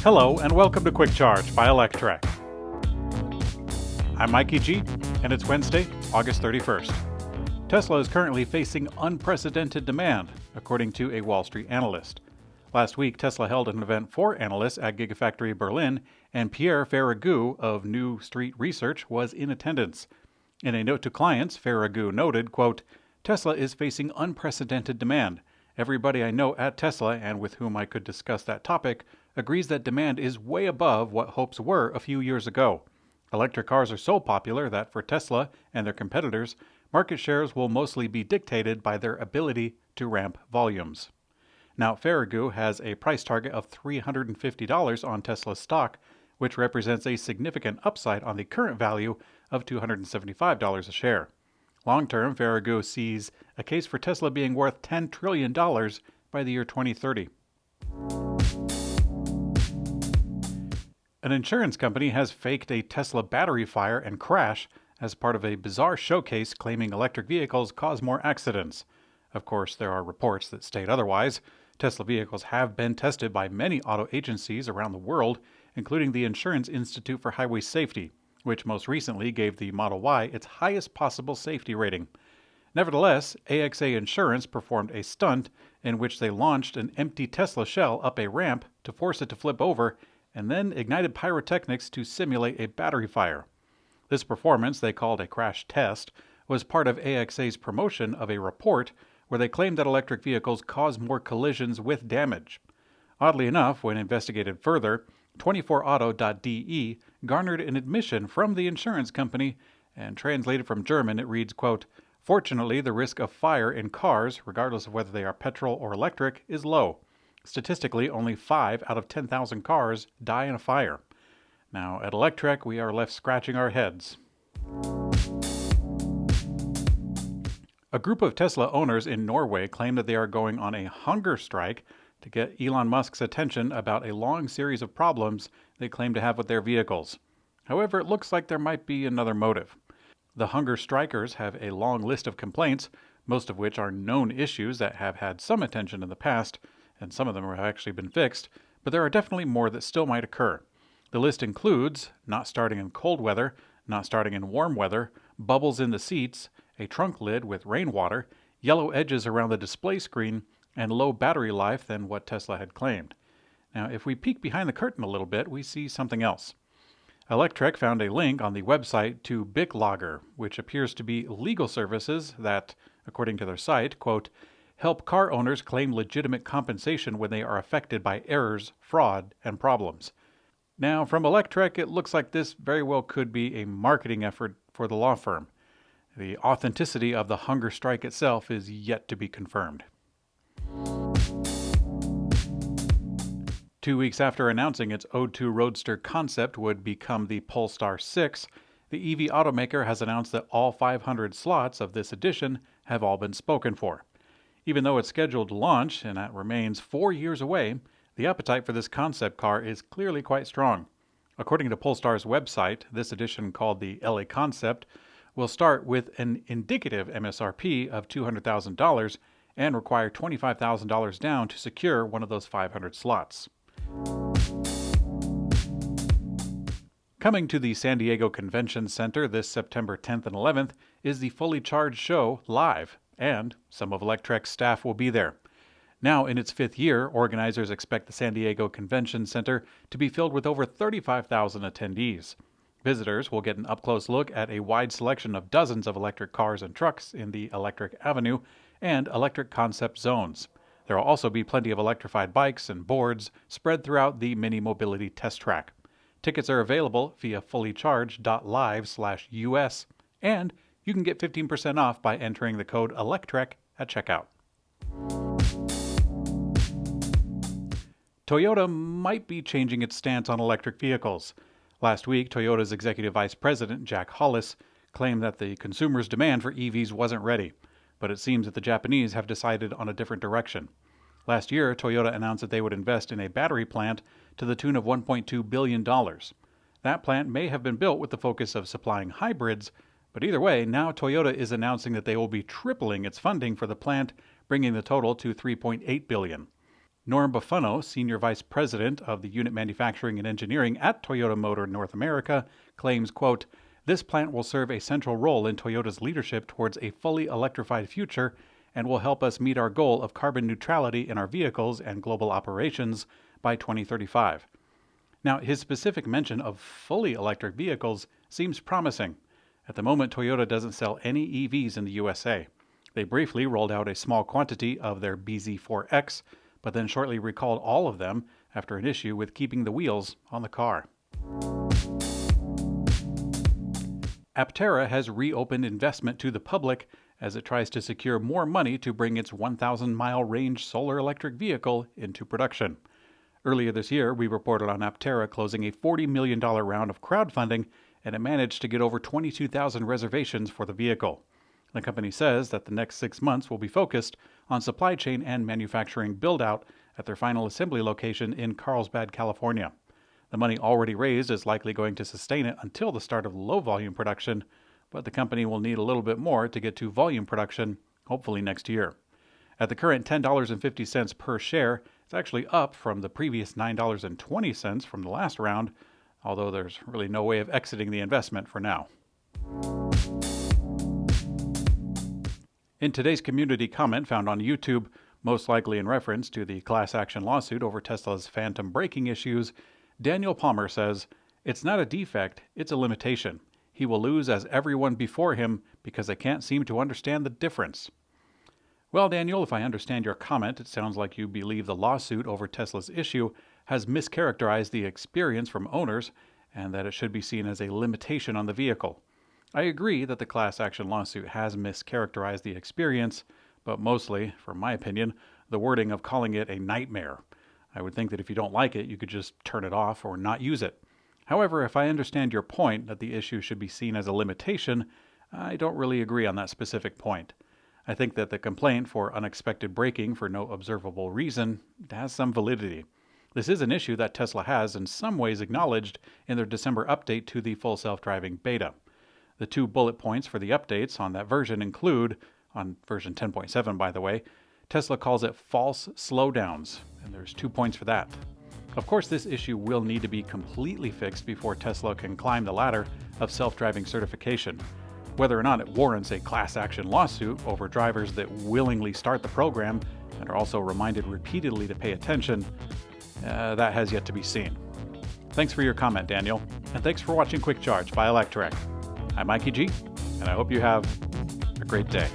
Hello and welcome to Quick Charge by Electrek. I'm Mikey G, and it's Wednesday, August 31st. Tesla is currently facing unprecedented demand, according to a Wall Street analyst. Last week, Tesla held an event for analysts at Gigafactory Berlin, and Pierre Ferragu of New Street Research was in attendance. In a note to clients, Ferragu noted, quote, "Tesla is facing unprecedented demand. Everybody I know at Tesla and with whom I could discuss that topic agrees that demand is way above what hopes were a few years ago. Electric cars are so popular that for Tesla and their competitors, market shares will mostly be dictated by their ability to ramp volumes." Now, Ferragu has a price target of $350 on Tesla stock, which represents a significant upside on the current value of $275 a share. Long-term, Ferragu sees a case for Tesla being worth $10 trillion by the year 2030. An insurance company has faked a Tesla battery fire and crash as part of a bizarre showcase claiming electric vehicles cause more accidents. Of course, there are reports that state otherwise. Tesla vehicles have been tested by many auto agencies around the world, including the Insurance Institute for Highway Safety, which most recently gave the Model Y its highest possible safety rating. Nevertheless, AXA Insurance performed a stunt in which they launched an empty Tesla shell up a ramp to force it to flip over and then ignited pyrotechnics to simulate a battery fire. This performance, they called a crash test, was part of AXA's promotion of a report where they claimed that electric vehicles cause more collisions with damage. Oddly enough, when investigated further, 24auto.de garnered an admission from the insurance company, and translated from German it reads, quote, "Fortunately, the risk of fire in cars, regardless of whether they are petrol or electric, is low. Statistically, only 5 out of 10,000 cars die in a fire." Now, at Electrek, we are left scratching our heads. A group of Tesla owners in Norway claim that they are going on a hunger strike to get Elon Musk's attention about a long series of problems they claim to have with their vehicles. However, it looks like there might be another motive. The hunger strikers have a long list of complaints, most of which are known issues that have had some attention in the past, and some of them have actually been fixed, but there are definitely more that still might occur. The list includes not starting in cold weather, not starting in warm weather, bubbles in the seats, a trunk lid with rainwater, yellow edges around the display screen, and low battery life than what Tesla had claimed. Now, if we peek behind the curtain a little bit, we see something else. Electrek found a link on the website to BitLogger, which appears to be legal services that, according to their site, quote, "help car owners claim legitimate compensation when they are affected by errors, fraud, and problems." Now, from Electrek, it looks like this very well could be a marketing effort for the law firm. The authenticity of the hunger strike itself is yet to be confirmed. 2 weeks after announcing its O2 Roadster concept would become the Polestar 6, the EV automaker has announced that all 500 slots of this edition have all been spoken for. Even though it's scheduled to launch, and that remains 4 years away, the appetite for this concept car is clearly quite strong. According to Polestar's website, this edition, called the LA Concept, will start with an indicative MSRP of $200,000 and require $25,000 down to secure one of those 500 slots. Coming to the San Diego Convention Center this September 10th and 11th is the Fully Charged show live, and some of Electrek's staff will be there. Now in its 5th year, organizers expect the San Diego Convention Center to be filled with over 35,000 attendees. Visitors will get an up-close look at a wide selection of dozens of electric cars and trucks in the Electric Avenue and Electric Concept zones. There will also be plenty of electrified bikes and boards spread throughout the Mini Mobility Test Track. Tickets are available via fullycharged.live/US, and you can get 15% off by entering the code ELECTREK at checkout. Toyota might be changing its stance on electric vehicles. Last week, Toyota's Executive Vice President, Jack Hollis, claimed that the consumer's demand for EVs wasn't ready, but it seems that the Japanese have decided on a different direction. Last year, Toyota announced that they would invest in a battery plant to the tune of $1.2 billion. That plant may have been built with the focus of supplying hybrids, but either way, now Toyota is announcing that they will be tripling its funding for the plant, bringing the total to $3.8 billion. Norm Buffano, Senior Vice President of the Unit Manufacturing and Engineering at Toyota Motor North America, claims, quote, "This plant will serve a central role in Toyota's leadership towards a fully electrified future and will help us meet our goal of carbon neutrality in our vehicles and global operations by 2035. Now, his specific mention of fully electric vehicles seems promising. At the moment, Toyota doesn't sell any EVs in the USA. They briefly rolled out a small quantity of their BZ4X, but then shortly recalled all of them after an issue with keeping the wheels on the car. Aptera has reopened investment to the public as it tries to secure more money to bring its 1,000-mile range solar electric vehicle into production. Earlier this year, we reported on Aptera closing a $40 million round of crowdfunding, and it managed to get over 22,000 reservations for the vehicle. The company says that the next 6 months will be focused on supply chain and manufacturing build-out at their final assembly location in Carlsbad, California. The money already raised is likely going to sustain it until the start of low-volume production, but the company will need a little bit more to get to volume production, hopefully next year. At the current $10.50 per share, it's actually up from the previous $9.20 from the last round, although there's really no way of exiting the investment for now. In today's community comment found on YouTube, most likely in reference to the class action lawsuit over Tesla's phantom braking issues, Daniel Palmer says, "It's not a defect, it's a limitation. He will lose as everyone before him because they can't seem to understand the difference." Well, Daniel, if I understand your comment, it sounds like you believe the lawsuit over Tesla's issue has mischaracterized the experience from owners and that it should be seen as a limitation on the vehicle. I agree that the class action lawsuit has mischaracterized the experience, but mostly, from my opinion, the wording of calling it a nightmare. I would think that if you don't like it, you could just turn it off or not use it. However, if I understand your point that the issue should be seen as a limitation, I don't really agree on that specific point. I think that the complaint for unexpected braking for no observable reason has some validity. This is an issue that Tesla has in some ways acknowledged in their December update to the full self-driving beta. The 2 bullet points for the updates on that version include, on version 10.7 by the way, Tesla calls it false slowdowns, and there's 2 points for that. Of course, this issue will need to be completely fixed before Tesla can climb the ladder of self-driving certification. Whether or not it warrants a class action lawsuit over drivers that willingly start the program and are also reminded repeatedly to pay attention, that has yet to be seen. Thanks for your comment, Daniel, and thanks for watching Quick Charge by Electrek. I'm Mikey G, and I hope you have a great day.